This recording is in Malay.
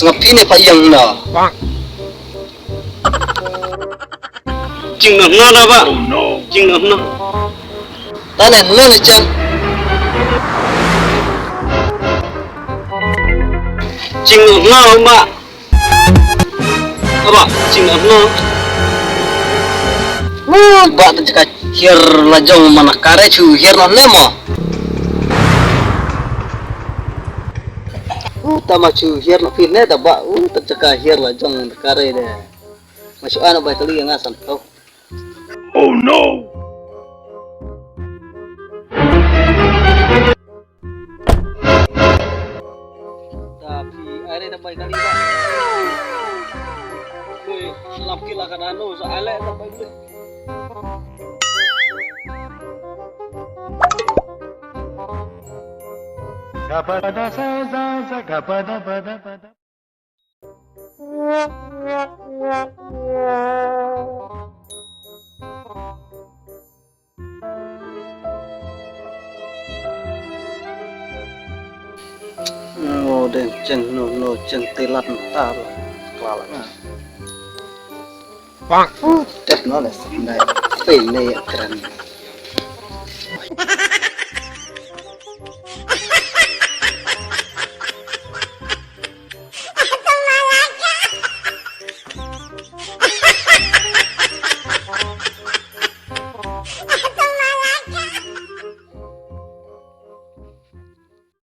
Ngapain ni Pak Yang na? Cing na na ba? Cing na. Tanan na cang. Cing na ba? Apa? Cing na. Ba ta cakap hir lajong mana kare cu hir na nemo. Tama cu hir na pin ne da ba ta cakap hir lajong kare de. Masuk ana ba tali yang asan kau. Oh no! Tapi are da ba kali ba. Oi, salam kila kan anu soale da ba gue. Gapada sa gapada pada. Oh, dan ceng no ceng telat ntar kelala na. Pak. Tet no les. Nah, ini ya keren.